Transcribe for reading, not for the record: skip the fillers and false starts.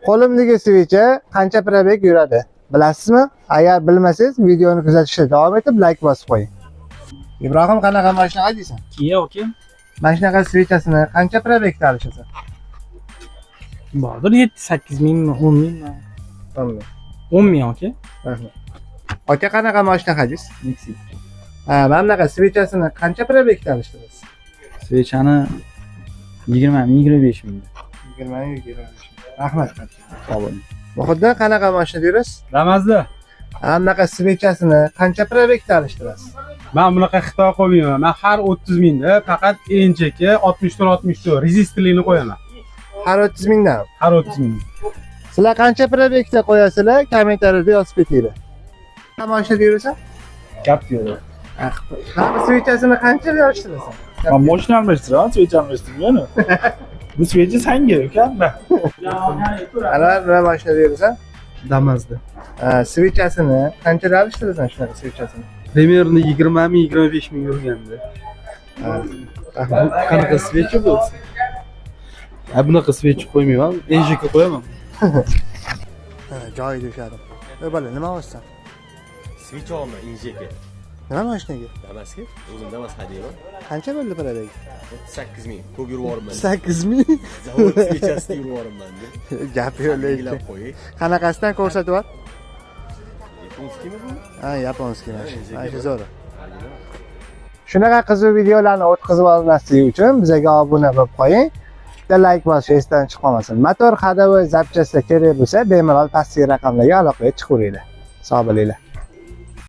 Qo'limdagi switchi qancha probeg yuradi? Bilasizmi? Agar bilmasangiz, videoni kuzatishda davom etib like bosib qo'ying. Ibrohim, qanaqa mashina haydaysan? Kia oke. Mana shunaqa switchasini qancha probegda olishasan? Bordir 7-8 mingmi, 10 mingmi? 10 ming oke. Aka, qanaqa mashina haydaysiz? Nexus. Mana bunaqa switchasini qancha probegda olishdirasiz? Switchani 20 ming, 25 ming. 20 ming, 25 ming. Rahmat. Sog' bo'ling. Muhitdan qanaqa mashina yurasiz? Ramazda. Mana bunaqa switchasini qancha probegda olishdirasiz? Men bunaqa xitoy qo'ymayman. Men har 30 mingda faqat encheki 64 rezistorlikni qo'yaman. Har 30 mingdan. Har 30 ming. Sizlar qancha probegda qo'yasizlar? Kommentariyada yozib ketinglar. Qanaqa mashinada yurasan? Gap yo'q. Qanaqa switchasini qancha yorishtirasan? Men mashina almashtiraman, switch almashtirmayman. Bu switch sanga ukamda. Anvar, nima mashinada yurasan? Damazda. Switchasini qanchada alishtirasan shunaqa switchasini? Примерно 20 ming, 25 ming yurganda. Qanaqa switch bo'lsa? Bunaqa switch qo'ymayman, enjekka qo'yaman. Joyida ushadim. Ey bola, nima olsan? Switch olma, injeka. Nima mashinaga? Damaski, o'zim Damas haydayman. Qancha bo'ldi probeg? 38 ming. Ko'p yurib yuborman. 8 ming. Zavod switchasida yurib yuborman deb. Gap yo'q lekin. qo'y. Qanaqasidan ko'rsatib ber? Yaponskimi bu? Yaponskiy mashina. Shu zo'r. Shunaqa qiziq videolarni o'tkazib olmaslik uchun bizga obuna bo'lib qo'ying. Bitta like bosish esdan chiqib qolmasin. Motor hadovi zapchastlar kerak bo'lsa, bemalol pastki raqamlarga aloqaga chiqaveringlar. Sog' bo'linglar.